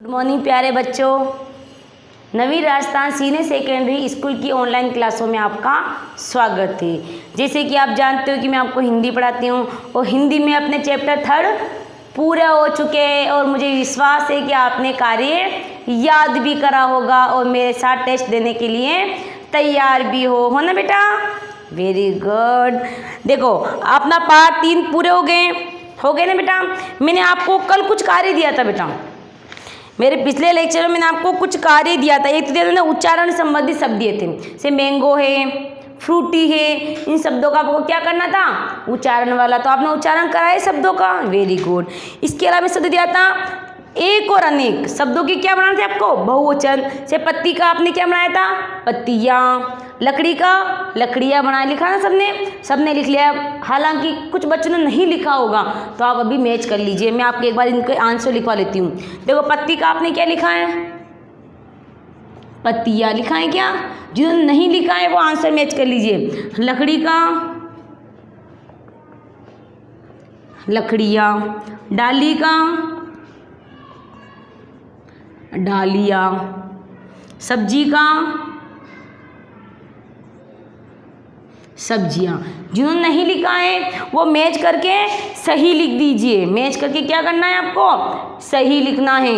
Good morning प्यारे बच्चों। नवीन Rajasthan senior secondary school की ऑनलाइन क्लासों में आपका स्वागत है। जैसे कि आप जानते हो कि मैं आपको हिंदी पढ़ाती हूँ और हिंदी में अपने चैप्टर 3 पूरा हो चुके हैं और मुझे विश्वास है कि आपने कार्य याद भी करा होगा और मेरे साथ टेस्ट देने के लिए तैयार भी हो ना बेटा। Very good. देखो अपना पार्ट 3 पूरे हो गए ना बेटा। मैंने आपको कल कुछ कार्य दिया था बेटा, मेरे पिछले लेक्चर में मैंने आपको कुछ कार्य दिया था। एक तो दिया था ना उच्चारण संबंधी शब्द दिए थे, जैसे मैंगो है, फ्रूटी है, इन शब्दों का आपको क्या करना था, उच्चारण वाला। तो आपने उच्चारण कराए शब्दों का, वेरी गुड। इसके अलावा शब्द दिया था एक और अनेक शब्दों की क्या बनाना थे आपको, बहुवचन। से पत्ती का आपने क्या बनाया था, पत्तियाँ। लकड़ी का लकड़ियाँ बना लिखा ना सबने लिख लिया। हालांकि कुछ बच्चों ने नहीं लिखा होगा तो आप अभी मैच कर लीजिए। मैं आपके एक बार इनके आंसर लिखवा लेती हूँ। देखो पत्ती का आपने क्या लिखा है, पत्तियाँ लिखा है क्या। जिन्होंने नहीं लिखा है वो आंसर मैच कर लीजिए। लकड़ी का लकड़ियाँ, डाली का डालिया, सब्जी का सब्जियां। जिन्होंने नहीं लिखा है वो मैच करके सही लिख दीजिए। मैच करके क्या करना है आपको, सही लिखना है।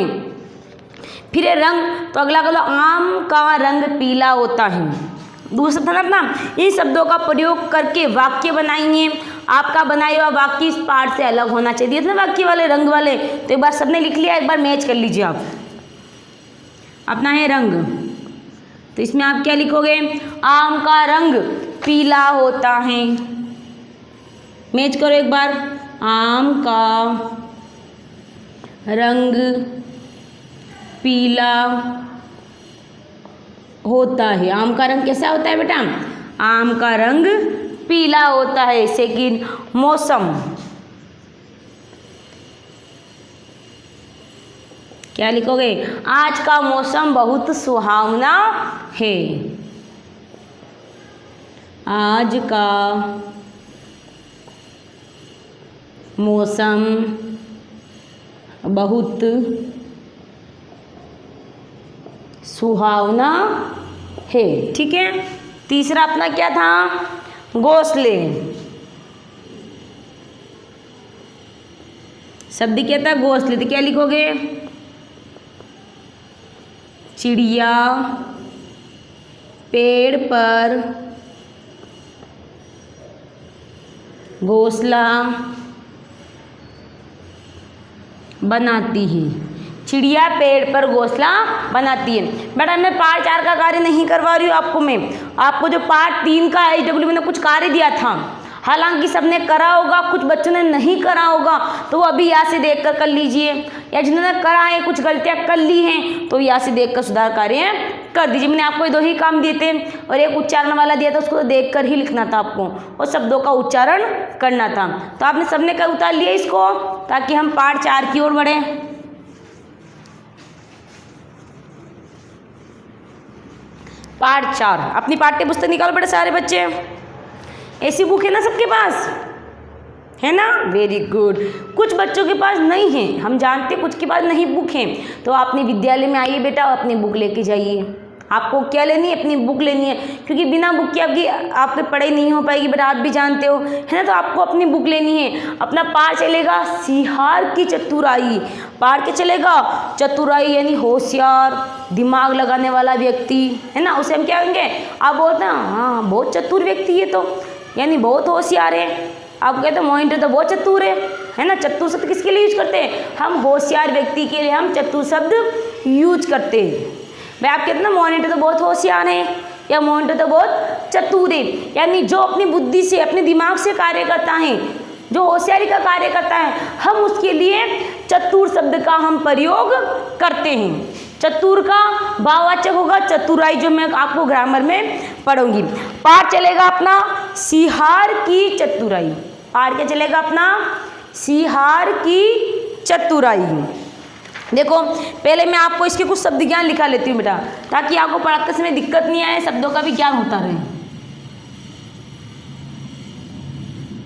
फिर है रंग, तो अगला अगला आम का रंग पीला होता है। दूसरा था अपना इन शब्दों का प्रयोग करके वाक्य बनाइए। आपका बनाया हुआ वाक्य इस पार्ट से अलग होना चाहिए ना, वाक्य वाले रंग वाले। तो एक बार सबने लिख लिया, एक बार मैच कर लीजिए आप। अपना है रंग, तो इसमें आप क्या लिखोगे, आम का रंग पीला होता है। मैच करो एक बार, आम का रंग पीला होता है। आम का रंग कैसा होता है बेटा, आम का रंग पीला होता है। सेकंड मौसम, क्या लिखोगे, आज का मौसम बहुत सुहावना है। आज का मौसम बहुत सुहावना है। ठीक है। तीसरा अपना क्या था, घोंसले। शब्द क्या था, घोंसले। तो क्या लिखोगे, चिड़िया पेड़ पर घोंसला बनाती है। चिड़िया पेड़ पर घोंसला बनाती है। बेटा मैं पार्ट 4 का कार्य नहीं करवा रही हूँ आपको। मैं आपको जो पार्ट 3 का HW मैंने कुछ कार्य दिया था, हालांकि सबने करा होगा, कुछ बच्चों ने नहीं करा होगा, तो वो अभी यहाँ से देखकर कर लीजिए। या जिन्होंने करा है, कुछ गलतियाँ कर ली हैं, तो यहाँ से देखकर सुधार कार्य कर दीजिए। मैंने आपको ये 2 ही काम दिए थे और एक उच्चारण वाला दिया था, उसको देखकर ही लिखना था आपको और शब्दों का उच्चारण करना था। तो आपने सबने कर उतार लिया इसको, ताकि हम पार्ट 4 की ओर बढ़े। पार्ट 4 अपनी पाठ्य पुस्तक निकालो बेटा सारे बच्चे। ऐसी बुक है ना सबके पास, है ना, वेरी गुड। कुछ बच्चों के पास नहीं है, हम जानते कुछ के पास नहीं बुक है, तो अपने विद्यालय में आइए बेटा, अपनी बुक लेके जाइए। आपको क्या लेनी है, अपनी बुक लेनी है, क्योंकि बिना बुक के आपकी पढ़ाई नहीं हो पाएगी बेटा, आप भी जानते हो, है ना। तो आपको अपनी बुक लेनी है। अपना पाठ चलेगा सिहार की चतुराई। पाठ क्या चलेगा, चतुराई यानी होशियार, दिमाग लगाने वाला व्यक्ति, है ना। उसे हम क्या कहेंगे, आप बोलते हैं हाँ बहुत चतुर व्यक्ति है, तो यानी बहुत होशियार है। आप कहते हैं मोहिंद्र तो बहुत चतुर है ना। चतुर शब्द किसके लिए यूज करते हैं, हम होशियार व्यक्ति के लिए हम चतुर शब्द यूज करते हैं। भाई आप कहते ना मोहिंद्र तो बहुत होशियार है या मोहिंद्र तो बहुत चतुर है, यानी जो अपनी बुद्धि से, अपने दिमाग से कार्य करता है, जो होशियारी का कार्य करता है, हम उसके लिए चतुर शब्द का हम प्रयोग करते हैं। चतुर का भाववाचक होगा चतुराई, जो मैं आपको ग्रामर में पढ़ूंगी। पाठ चलेगा अपना सिहार की चतुराई। पाठ क्या चलेगा अपना, सिहार की चतुराई। देखो पहले मैं आपको इसके कुछ शब्द ज्ञान लिखा लेती हूँ बेटा, ताकि आपको पढ़ाते समय दिक्कत नहीं आए, शब्दों का भी ज्ञान होता रहे।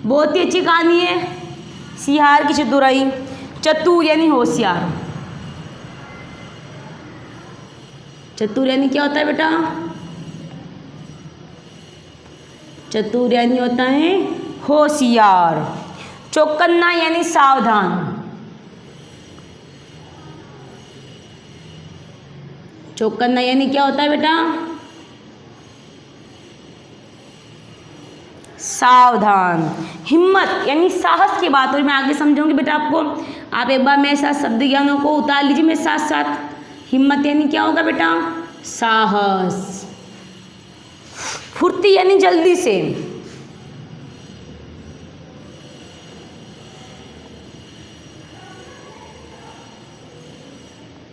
बहुत ही अच्छी कहानी है सिहार की चतुराई। चतुर यानी होशियार, चतुर यानी क्या होता है बेटा? चतुर यानी होता है होशियार। चौकन्ना यानी सावधान। चौकन्ना यानी क्या होता है बेटा? सावधान। हिम्मत यानी साहस की बात, और मैं आगे समझाऊंगी बेटा आपको। आप एक बार मेरे साथ शब्द ज्ञानों को उतार लीजिए मेरे साथ साथ। हिम्मत यानी क्या होगा बेटा? साहस। फुर्ती यानी जल्दी से।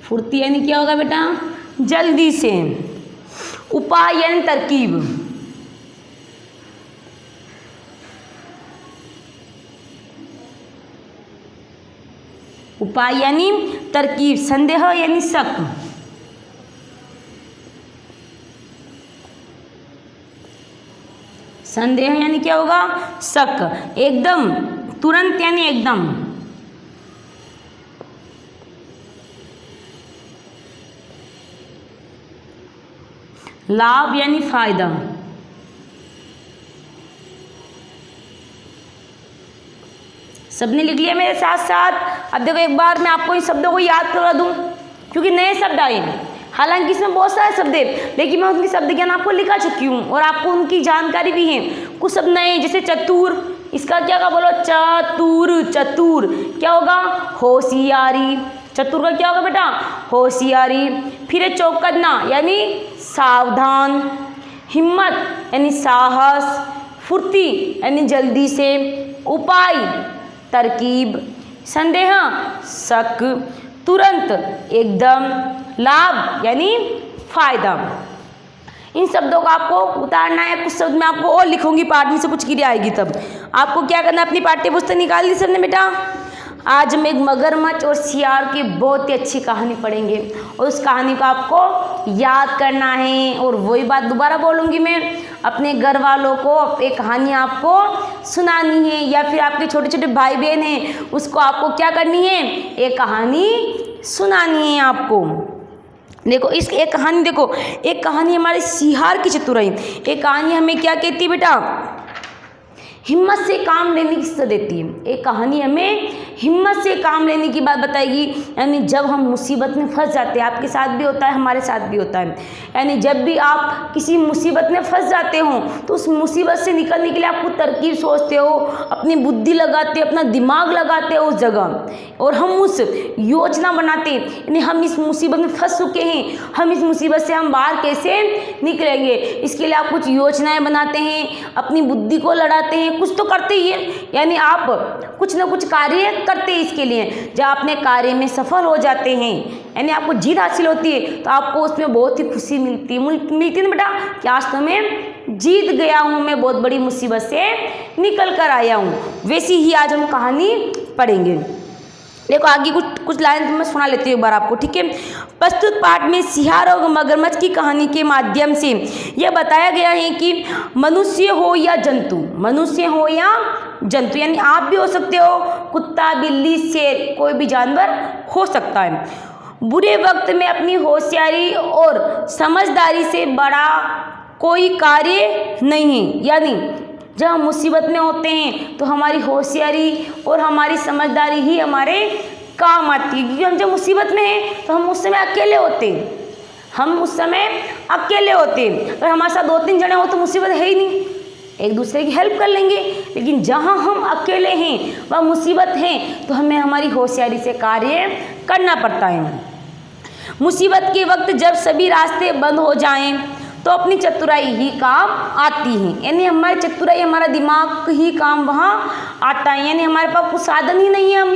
फुर्ती यानी क्या होगा बेटा? जल्दी से। उपाय यानी तरकीब। उपाय यानी तरकीब। संदेह यानी शक। संदेह यानी क्या होगा? शक। एकदम, तुरंत यानी एकदम। लाभ यानी फायदा। सबने लिख लिया मेरे साथ साथ? अब देखो एक बार मैं आपको इन शब्दों को याद करवा दूं, क्योंकि नए शब्द आए हैं। हालांकि इसमें बहुत सारे शब्द हैं, लेकिन मैं उनकी शब्द ज्ञान आपको लिखा चुकी हूँ और आपको उनकी जानकारी भी है। कुछ शब्द नए, जैसे चतुर, इसका क्या का बोलो? चतुर। चतुर क्या होगा? होशियारी। चतुर का क्या होगा बेटा? होशियारी। फिर है चौकन्ना यानी सावधान। हिम्मत यानी साहस। फुर्ती यानी जल्दी से। उपाय तरकीब। संदेह शक। तुरंत एकदम। लाभ यानी फायदा। इन शब्दों को आपको उतारना है। कुछ शब्द मैं आपको और लिखूंगी, पाठ में से कुछ क्रिया आएगी तब। आपको क्या करना है? अपनी पाठ्य पुस्तक निकाल ली सबने बेटा? आज हम एक मगरमच्छ और सियार की बहुत ही अच्छी कहानी पढ़ेंगे, और उस कहानी को आपको याद करना है। और वही बात दोबारा बोलूँगी मैं, अपने घर वालों को एक कहानी आपको सुनानी है, या फिर आपके छोटे छोटे भाई बहन हैं उसको आपको क्या करनी है? एक कहानी सुनानी है आपको। देखो इस एक कहानी, देखो एक कहानी हमारे सियार की चतुराई। एक कहानी हमें क्या कहती है बेटा? हिम्मत से काम लेने की सलाह देती है। एक कहानी हमें हिम्मत से काम लेने की बात बताएगी। यानी जब हम मुसीबत में फंस जाते हैं, आपके साथ भी होता है, हमारे साथ भी होता है। यानी जब भी आप किसी मुसीबत में फंस जाते हो तो उस मुसीबत से निकलने के लिए आपको तरकीब सोचते हो, अपनी बुद्धि लगाते हो, अपना दिमाग लगाते हो उस जगह, और हम उस योजना बनाते हैं। यानी हम इस मुसीबत में फंस चुके हैं, हम इस मुसीबत से हम बाहर कैसे निकलेंगे, इसके लिए आप कुछ योजनाएं बनाते हैं, अपनी बुद्धि को लड़ाते हैं, कुछ तो करते ही है। यानी आप कुछ ना कुछ कार्य करते हैं इसके लिए। जब अपने कार्य में सफल हो जाते हैं, यानी आपको जीत हासिल होती है, तो आपको उसमें बहुत ही खुशी मिलती है ना बेटा, कि आज तो मैं जीत गया हूँ, मैं बहुत बड़ी मुसीबत से निकल कर आया हूँ। वैसी ही आज हम कहानी पढ़ेंगे। देखो आगे कुछ लाइन मैं सुना लेती हूँ एक बार आपको, ठीक है। प्रस्तुत पाठ में सियार और मगरमच्छ की कहानी के माध्यम से यह बताया गया है कि मनुष्य हो या जंतु, मनुष्य हो या जंतु, यानी आप भी हो सकते हो, कुत्ता, बिल्ली, शेर, कोई भी जानवर हो सकता है। बुरे वक्त में अपनी होशियारी और समझदारी से बड़ा कोई कार्य नहीं है। यानी जब हम मुसीबत में होते हैं तो हमारी होशियारी और हमारी समझदारी ही हमारे काम आती है, क्योंकि हम जब मुसीबत में हैं तो हम उस समय अकेले होते हैं, हम उस समय अकेले होते हैं। अगर हमारे साथ 2-3 जने हो तो मुसीबत है ही नहीं, एक दूसरे की हेल्प कर लेंगे। लेकिन जहाँ हम अकेले हैं वह मुसीबत है, तो हमें हमारी होशियारी से कार्य करना पड़ता है। मुसीबत के वक्त जब सभी रास्ते बंद हो जाएं तो अपनी चतुराई ही काम आती है। यानी हमारी चतुराई, हमारा दिमाग ही काम वहाँ आता है। यानी हमारे पास कुछ साधन ही नहीं है, हम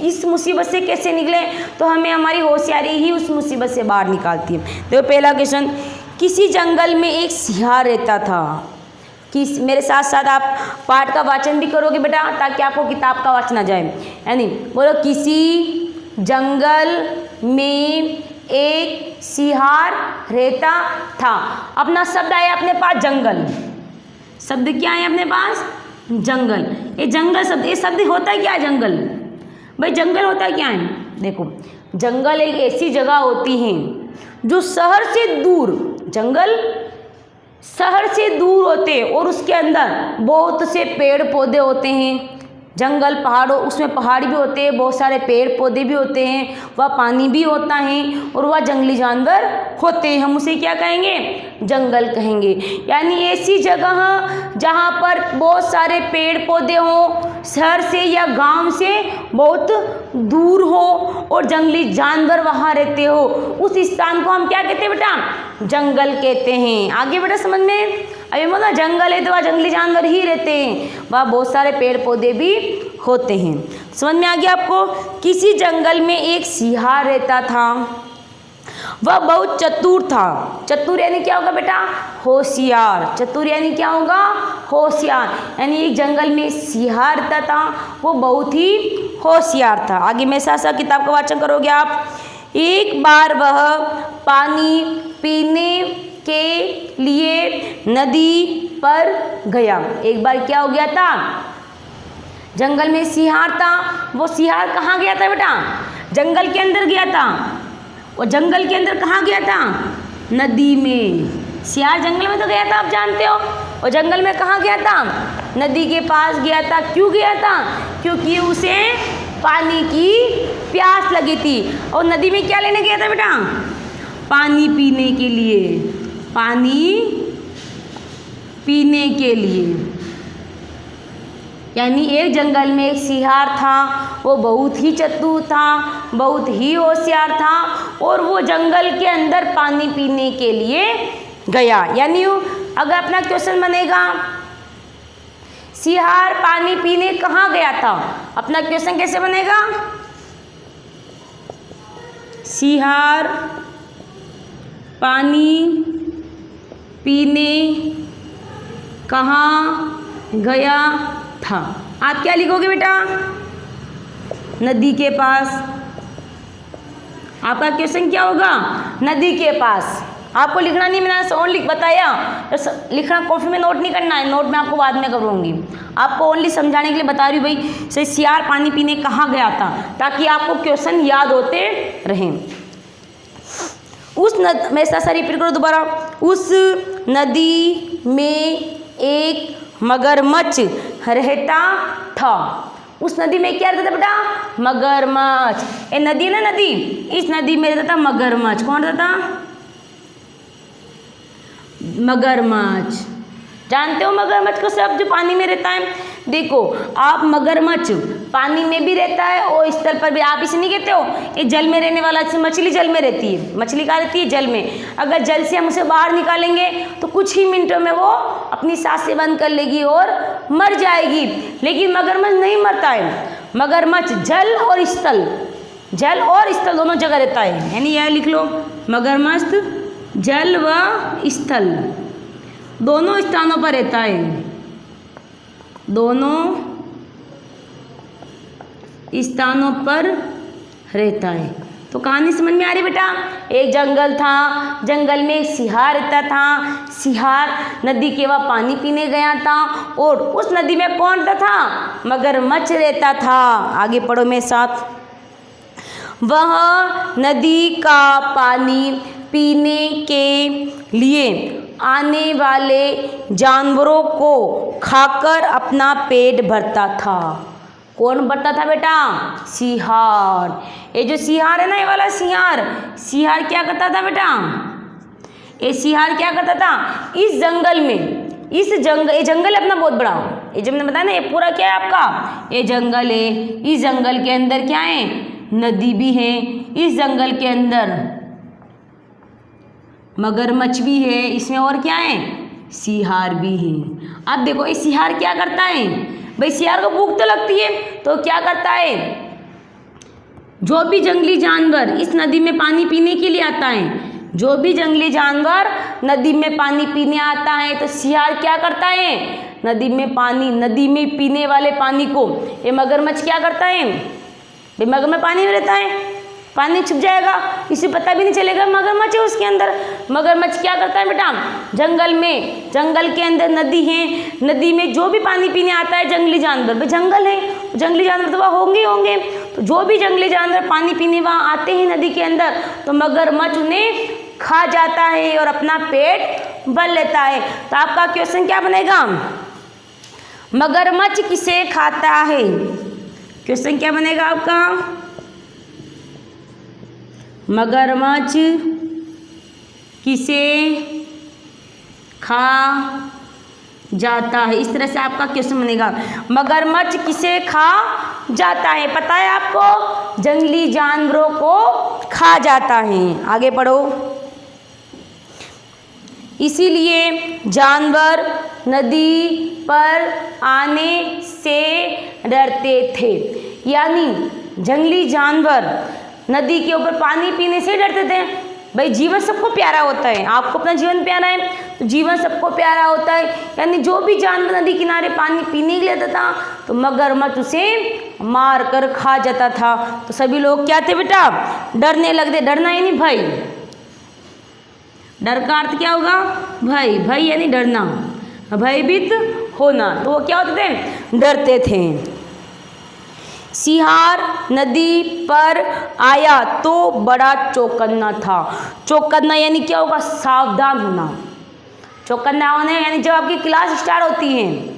इस मुसीबत से कैसे निकलें, तो हमें हमारी होशियारी ही उस मुसीबत से बाहर निकालती है। देखो पहला क्वेश्चन, किसी जंगल में एक सियार रहता था। मेरे साथ साथ आप पाठ का वाचन भी करोगे बेटा, ताकि आपको किताब का वाचन आ जाए। यानी बोलो, किसी जंगल में एक सियार रहता था। अपना शब्द आया अपने पास जंगल, शब्द क्या है अपने पास? जंगल। ये जंगल शब्द, ये शब्द होता है क्या? जंगल। भाई जंगल होता है क्या है? देखो जंगल एक ऐसी जगह होती है जो शहर से दूर, जंगल शहर से दूर होते हैं और उसके अंदर बहुत से पेड़ पौधे होते हैं। जंगल पहाड़ों, उसमें पहाड़ भी होते हैं, बहुत सारे पेड़ पौधे भी होते हैं, वह पानी भी होता है और वह जंगली जानवर होते हैं। हम उसे क्या कहेंगे? जंगल कहेंगे। यानी ऐसी जगह जहाँ पर बहुत सारे पेड़ पौधे हों, शहर से या गांव से बहुत दूर हो और जंगली जानवर वहाँ रहते हो, उस स्थान को हम क्या कहते हैं बेटा? जंगल कहते हैं। आगे बेटा समझ में? अभी मतलब जंगल है तो वहाँ जंगली जानवर ही रहते हैं, वहाँ बहुत सारे पेड़ पौधे भी होते हैं। समझ में आ गया आपको? किसी जंगल में एक सिंहार रहता था, वह बहुत चतुर था। चतुर यानी क्या होगा बेटा? होशियार। चतुर यानी क्या होगा? होशियार। यानी एक जंगल में सिंहार रहता था, वो बहुत ही होशियार था। आगे मेरे साथ साथ किताब का वाचन करोगे आप। एक बार वह पानी पीने के लिए नदी पर गया। एक बार क्या हो गया था? जंगल में सिंहार था, वो सिंहार कहाँ गया था बेटा? जंगल के अंदर गया था। और जंगल के अंदर कहाँ गया था? नदी में। सिंहार जंगल में तो गया था, आप जानते हो। और जंगल में कहाँ गया था? नदी के पास गया था। क्यों गया था? क्योंकि उसे पानी की प्यास लगी थी। और नदी में क्या लेने गया था बेटा? पानी पीने के लिए। पानी पीने के लिए। यानी एक जंगल में एक सिंहार था, वो बहुत ही चतुर था, बहुत ही होशियार था और वो जंगल के अंदर पानी पीने के लिए गया। यानी अगर अपना क्वेश्चन बनेगा सिंहार पानी पीने कहाँ गया था, अपना क्वेश्चन कैसे बनेगा? सिंहार पानी पीने कहाँ गया था। आप क्या लिखोगे बेटा? नदी के पास। आपका क्वेश्चन क्या होगा? नदी के पास। आपको लिखना नहीं, मैंने ओनली बताया, लिखना कॉपी में नोट नहीं करना है, नोट में आपको बाद में करूँगी। आपको ओनली समझाने के लिए बता रही हूँ भाई, से सिंहार पानी पीने कहाँ गया था, ताकि आपको क्वेश्चन याद होते रहें। मैं ऐसा रिपीट करो दोबारा। उस नदी में एक मगरमच्छ रहता था। उस नदी में क्या रहता था बेटा? मगरमच्छ। ये नदी है ना, नदी, इस नदी में रहता था मगरमच्छ। कौन रहता था? मगरमच्छ। जानते हो मगरमच्छ को सब, जो पानी में रहता है? देखो आप, मगरमच्छ पानी में भी रहता है और स्थल पर भी। आप इसे नहीं कहते हो ये जल में रहने वाला? मछली जल में रहती है। मछली कहाँ रहती है? जल में। अगर जल से हम उसे बाहर निकालेंगे तो कुछ ही मिनटों में वो अपनी सांसें बंद कर लेगी और मर जाएगी। लेकिन मगरमच्छ नहीं मरता है। मगरमच्छ जल और स्थल, जल और स्थल दोनों जगह रहता है। यानी यह लिख लो, मगरमच्छ जल व स्थल दोनों स्थानों पर रहता है। दोनों स्थानों पर रहता है। तो कहानी समझ में आ रही बेटा? एक जंगल था, जंगल में एक सिंहार रहता था। सिंहार नदी के वहाँ पानी पीने गया था और उस नदी में कौन रहता था? मगरमच्छ रहता था। आगे पढ़ो मेरे साथ। वह नदी का पानी पीने के लिए आने वाले जानवरों को खाकर अपना पेट भरता था। कौन भरता था बेटा? सिंहार। ये जो सिंहार है ना, ये वाला सिंहार, सिंहार क्या करता था बेटा? ये सिंहार क्या करता था? इस जंगल में, ये जंगल है अपना बहुत बड़ा। ये जो मैंने बताया ना, ये पूरा क्या है आपका? ये जंगल है। इस जंगल के अंदर क्या है? नदी भी है। इस जंगल के अंदर मगरमच्छ भी है। इसमें और क्या है? सिंहार भी है। अब देखो ये सिंहार क्या करता है भाई? सिंहार को भूख तो लगती है, तो क्या करता है? जो भी जंगली जानवर इस नदी में पानी पीने के लिए आता है, जो भी जंगली जानवर नदी में पानी पीने आता है, तो सिंहार क्या करता है? नदी में पीने वाले पानी को ये मगरमच्छ क्या करता है? भाई मगरमच्छ पानी में रहता है, पानी छुप जाएगा, किसी पता भी नहीं चलेगा मगरमच्छ है उसके अंदर। मगरमच्छ क्या करता है बेटा? जंगल के अंदर नदी है, नदी में जो भी पानी पीने आता है जंगली जानवर, भाई जंगल है, जंगली जानवर तो वहाँ होंगे। तो जो भी जंगली जानवर पानी पीने वहाँ आते हैं नदी के अंदर, तो मगरमच्छ उन्हें खा जाता है और अपना पेट भर लेता है। तो आपका क्वेश्चन क्या बनेगा? मगरमच्छ किसे खाता है? क्वेश्चन क्या बनेगा आपका? मगरमच्छ किसे खा जाता है? इस तरह से आपका क्वेश्चन बनेगा। मगरमच्छ किसे खा जाता है? पता है आपको? जंगली जानवरों को खा जाता है। आगे पढ़ो। इसीलिए जानवर नदी पर आने से डरते थे। यानी जंगली जानवर नदी के ऊपर पानी पीने से डरते थे। भाई जीवन सबको प्यारा होता है, आपको अपना जीवन प्यारा है तो जीवन सबको प्यारा होता है। यानी जो भी जानवर नदी किनारे पानी पीने के लिए आता था तो मगरमच्छ उसे मार कर खा जाता था। तो सभी लोग क्या थे बेटा? डरने लगते। डरना यानी भय। डर का अर्थ क्या होगा? भय। भय यानी डरना, भयभीत होना। तो वो क्या होते थे? डरते थे। सियार नदी पर आया तो बड़ा चौकन्ना था। चौकन्ना यानी क्या होगा? सावधान होना। चौकन्ना होना यानी जब आपकी क्लास स्टार्ट होती है,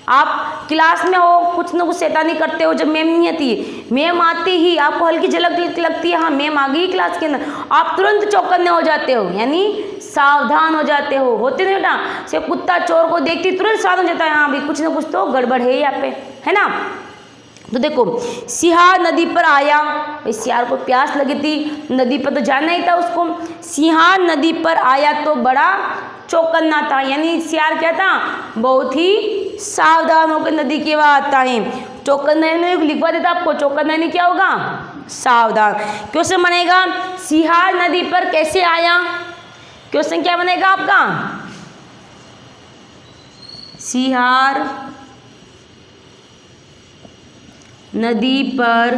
आप क्लास में हो, कुछ ना कुछ शैतानी करते हो, जब मैम नहीं आती, मैम आती ही आपको हल्की झलक लगती है, हाँ मैम आ गई क्लास के अंदर, आप तुरंत चौकन्ने हो जाते हो, यानी सावधान हो जाते हो। होते नहीं बेटा? से कुत्ता चोर को देखती तुरंत सावधान हो जाता है, हाँ भाई कुछ ना कुछ तो गड़बड़ है यहाँ पे, है ना। तो देखो सियार नदी पर आया, भाई सियार को प्यास लगी थी, नदी पर तो जाना ही था उसको। सियार नदी पर आया तो बड़ा चौकन्ना था, यानी सियार क्या था? बहुत ही सावधान होकर नदी के वहाँ आता है। चौकन्ना लिखवा देता आपको, चौकन्ना यानी क्या होगा? सावधान। क्वेश्चन बनेगा सियार नदी पर कैसे आया? क्वेश्चन क्या बनेगा आपका? सियार नदी पर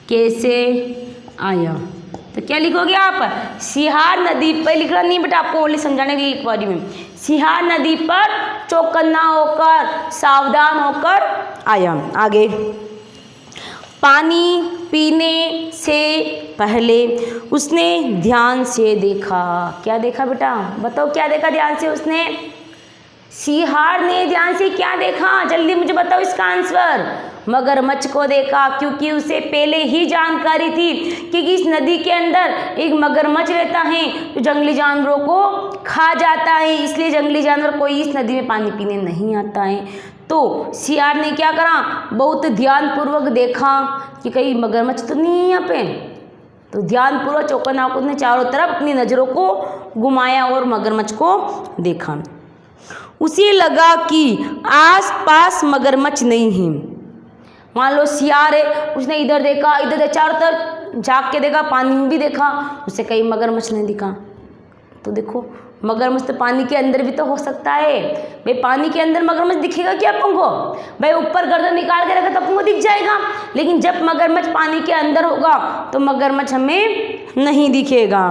कैसे आया? तो क्या लिखोगे आप? सियार नदी पर लिखना नहीं बेटा, आपको ओनली समझाने के लिए लिखवा रही हूँ। सियार नदी पर चौकन्ना होकर, सावधान होकर आया। आगे, पानी पीने से पहले उसने ध्यान से देखा। क्या देखा बेटा? बताओ क्या देखा ध्यान से उसने? सियार ने ध्यान से क्या देखा? जल्दी मुझे बताओ इसका आंसर। मगरमच्छ को देखा, क्योंकि उसे पहले ही जानकारी थी कि इस नदी के अंदर एक मगरमच्छ रहता है जो जंगली जानवरों को खा जाता है, इसलिए जंगली जानवर कोई इस नदी में पानी पीने नहीं आता है। तो सियार ने क्या करा? बहुत ध्यानपूर्वक देखा कि कहीं मगरमच्छ तो नहीं है यहाँ पे। तो ध्यानपूर्वक चौकन्ना होकर उसने चारों तरफ अपनी नज़रों को घुमाया और मगरमच्छ को देखा। उसे लगा कि आसपास मगरमच्छ नहीं है। मान लो सियार है, उसने इधर देखा, इधर चारों तरफ झाँक के देखा, पानी में भी देखा, उसे कहीं मगरमच्छ नहीं दिखा। तो देखो मगरमच्छ तो पानी के अंदर भी तो हो सकता है। भाई पानी के अंदर मगरमच्छ दिखेगा क्या तुमको? भाई ऊपर गर्दन निकाल के रखा तो तुमको दिख जाएगा, लेकिन जब मगरमच्छ पानी के अंदर होगा तो मगरमच्छ हमें नहीं दिखेगा।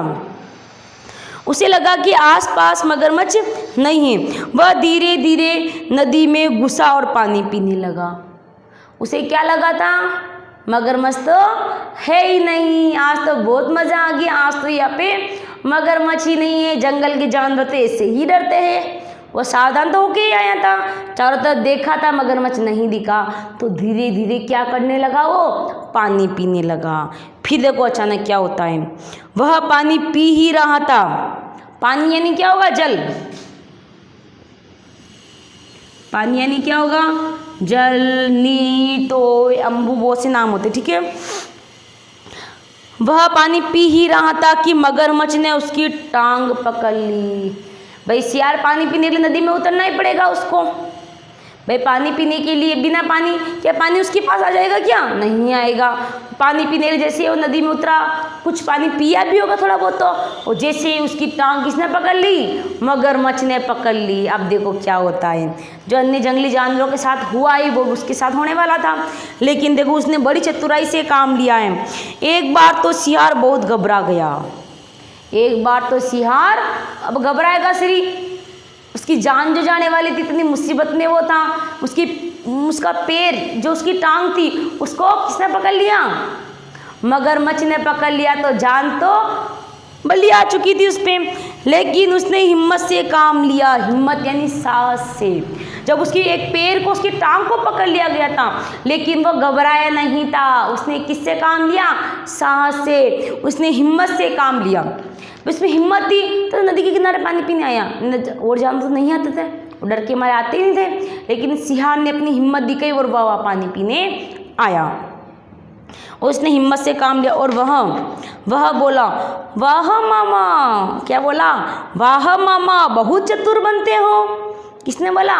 उसे लगा कि आसपास मगरमच्छ नहीं है। वह धीरे धीरे नदी में घुसा और पानी पीने लगा। उसे क्या लगा था? मगरमच्छ तो है ही नहीं, आज तो बहुत मज़ा आ गया, आज तो यहाँ पे मगरमच्छ ही नहीं है, जंगल के जानवर तो ऐसे ही डरते हैं। वो सावधान तो होके ही आया था, चारों तरफ देखा था, मगरमच्छ नहीं दिखा, तो धीरे धीरे क्या करने लगा? वो पानी पीने लगा। फिर देखो अचानक क्या होता है, वह पानी पी ही रहा था। पानी यानी क्या होगा? जल। पानी यानी क्या होगा? जल, नीर, तोय, अम्बु, बहुत से नाम होते, ठीक है। वह पानी पी ही रहा था कि मगरमच्छ ने उसकी टांग पकड़ ली। भाई सियार पानी पीने के लिए नदी में उतरना ही पड़ेगा उसको। भाई पानी पीने के लिए बिना पानी, क्या पानी उसके पास आ जाएगा? क्या नहीं आएगा। पानी पीने के लिए जैसे वो नदी में उतरा, कुछ पानी पिया भी होगा थोड़ा बहुत, तो और जैसे ही उसकी टांग किसने पकड़ ली? मगरमच्छ ने पकड़ ली। अब देखो क्या होता है, जो अन्य जंगली जानवरों के साथ हुआ ही वो उसके साथ होने वाला था, लेकिन देखो उसने बड़ी चतुराई से काम लिया है। एक बार तो सियार बहुत घबरा गया। एक बार तो सियार अब घबराएगा श्री, उसकी जान जो जाने वाली थी, इतनी मुसीबत में वो था, उसका पैर जो उसकी टांग थी उसको किसने पकड़ लिया? मगरमच्छ ने पकड़ लिया तो जान तो बल्ली आ चुकी थी उस पे, लेकिन उसने हिम्मत से काम लिया। हिम्मत यानी साहस से। जब उसकी एक पैर को, उसकी टांग को पकड़ लिया गया था, लेकिन वो घबराया नहीं था। उसने किससे काम लिया? साहस से। उसने हिम्मत से काम लिया। उसमें हिम्मत थी तो नदी के किनारे पानी पीने आया। और जानवर तो नहीं आते थे, वो डर के मारे आते ही नहीं थे, लेकिन सियार ने अपनी हिम्मत दिखाई और वह पानी पीने आया। उसने हिम्मत से काम लिया और वह बोला, वाह मामा। क्या बोला? वाह मामा, बहुत चतुर बनते हो। किसने बोला?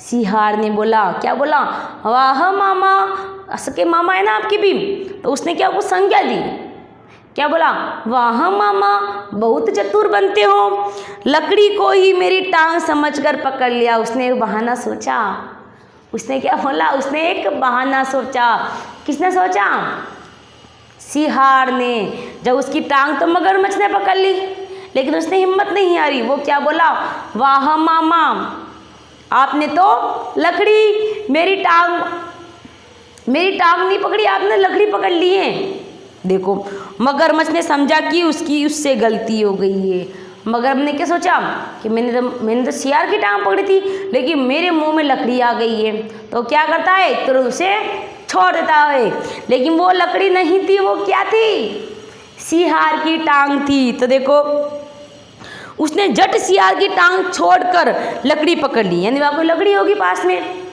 सियार ने बोला। क्या बोला? वाह मामा। असके मामा है ना आपके भी, तो उसने क्या वो संज्ञा दी। क्या बोला? वाह मामा, बहुत चतुर बनते हो। लकड़ी को ही मेरी टांग समझकर पकड़ लिया। उसने एक बहाना सोचा। उसने क्या बोला? उसने एक बहाना सोचा। किसने सोचा? सियार ने। जब उसकी टांग तो मगरमच्छ ने पकड़ ली, लेकिन उसने हिम्मत नहीं हारी। वो क्या बोला? वाह मामा, आपने तो मेरी टांग नहीं पकड़ी, आपने लकड़ी पकड़ ली है। देखो, मगरमच्छ ने समझा कि उससे गलती हो गई है। मगरमच्छ ने क्या सोचा कि मैंने तो सियार की टांग पकड़ी थी, लेकिन मेरे मुंह में लकड़ी आ गई है। तो क्या करता है? तो उसे छोड़ देता है। लेकिन वो लकड़ी नहीं थी, वो क्या थी? सियार की टांग थी। तो देखो, उसने झट सियार की टांग छोड़कर लकड़ी पकड़ ली। यानी वहाँ कोई लकड़ी होगी पास में,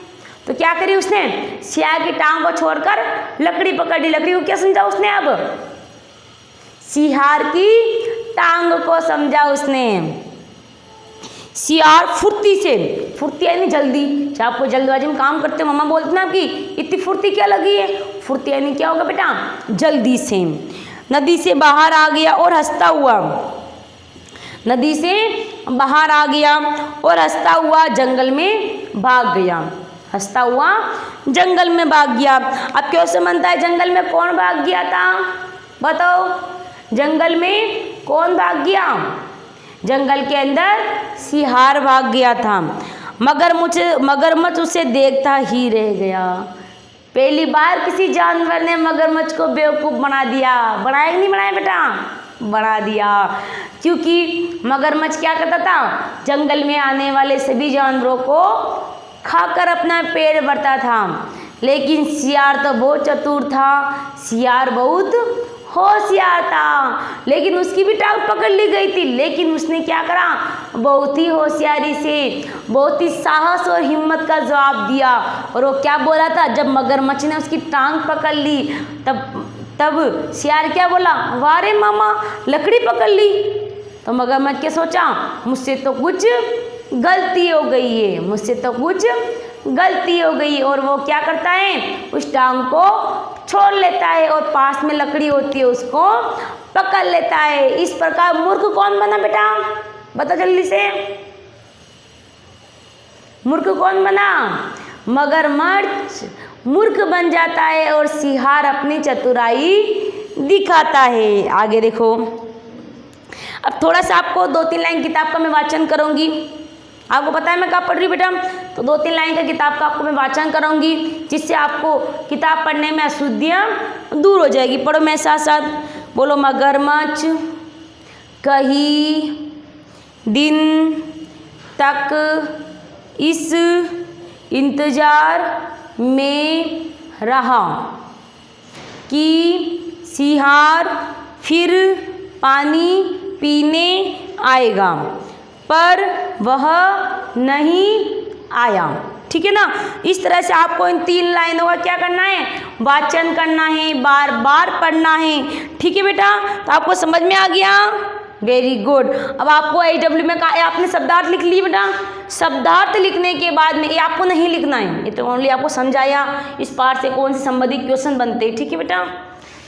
तो क्या करी उसने? सियार की टांग को छोड़कर लकड़ी पकड़ ली। लकड़ी को क्या समझा उसने? अब सियार की टांग को समझा उसने। सियार फुर्ती यानी जल्दी। जब आपको जल्दबाजी में काम करते हो, मम्मा बोलते ना आपकी, इतनी फुर्ती क्या लगी है? फुर्ती यानी क्या होगा बेटा? जल्दी से नदी से बाहर आ गया और हंसता हुआ जंगल में भाग गया। हंसता हुआ जंगल में भाग गया। अब क्यों से बनता है? जंगल में कौन भाग गया था? बताओ, जंगल में कौन भाग गया? जंगल के अंदर सियार भाग गया था। मगरमच्छ उसे देखता ही रह गया। पहली बार किसी जानवर ने मगरमच्छ को बेवकूफ़ बना दिया। बनाया कि नहीं बनाया बेटा? बना दिया। क्योंकि मगरमच्छ क्या करता था? जंगल में आने वाले सभी जानवरों को खाकर अपना पेट भरता था। लेकिन सियार तो बहुत चतुर था, सियार बहुत होशियार था, लेकिन उसकी भी टांग पकड़ ली गई थी। लेकिन उसने क्या करा? बहुत ही होशियारी से, बहुत ही साहस और हिम्मत का जवाब दिया। और वो क्या बोला था? जब मगरमच्छ ने उसकी टांग पकड़ ली, तब सियार क्या बोला? वाह रे मामा, लकड़ी पकड़ ली। तो मगरमच्छ क्या सोचा? मुझसे तो कुछ गलती हो गई है, और वो क्या करता है? उस टांग को छोड़ लेता है और पास में लकड़ी होती है उसको पकड़ लेता है। इस प्रकार मूर्ख कौन बना बेटा? बता जल्दी से, मूर्ख कौन बना? मगरमच्छ मूर्ख बन जाता है और सियार अपनी चतुराई दिखाता है। आगे देखो, अब थोड़ा सा आपको 2-3 लाइन किताब का मैं वाचन करूंगी। आपको पता है मैं कहाँ पढ़ रही हूँ बेटा? तो 2-3 लाइन का किताब का आपको मैं वाचन कराऊंगी, जिससे आपको किताब पढ़ने में अशुद्धियाँ दूर हो जाएगी। पढ़ो मेरे साथ साथ, बोलो। मगरमच्छ कई दिन तक इस इंतजार में रहा कि सियार फिर पानी पीने आएगा, पर वह नहीं आया। ठीक है ना? इस तरह से आपको इन 3 लाइनों का क्या करना है? वाचन करना है, बार बार पढ़ना है। ठीक है बेटा? तो आपको समझ में आ गया? Very good. अब आपको AW में कहा आपने शब्दार्थ लिख लिए बेटा। शब्दार्थ लिखने के बाद में ये आपको नहीं लिखना है, ये तो ओनली आपको समझाया इस पाठ से कौन से संबंधित क्वेश्चन बनते हैं। ठीक है बेटा?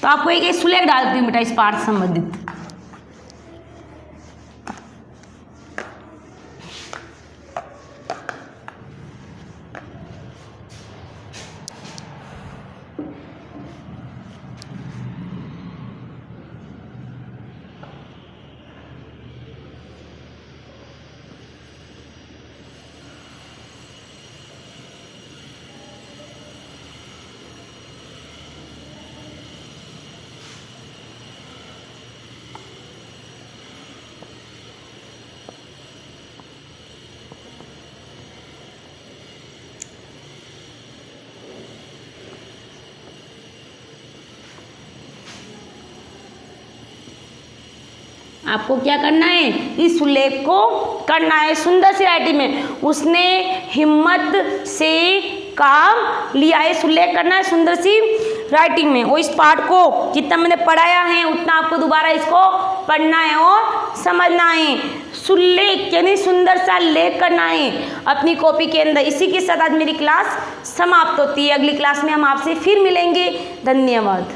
तो आपको एक सुलेख डालती हूँ बेटा इस पाठ से संबंधित। आपको क्या करना है, इस उल्लेख को करना है सुंदर सी राइटिंग में। उसने हिम्मत से काम लिया है, इस उल्लेख करना है सुंदर सी राइटिंग में। और इस पाठ को जितना मैंने पढ़ाया है उतना आपको दोबारा इसको पढ़ना है और समझना है। सुल्लेख यानी सुंदर सा लेख करना है अपनी कॉपी के अंदर। इसी के साथ आज मेरी क्लास समाप्त होती है। अगली क्लास में हम आपसे फिर मिलेंगे। धन्यवाद।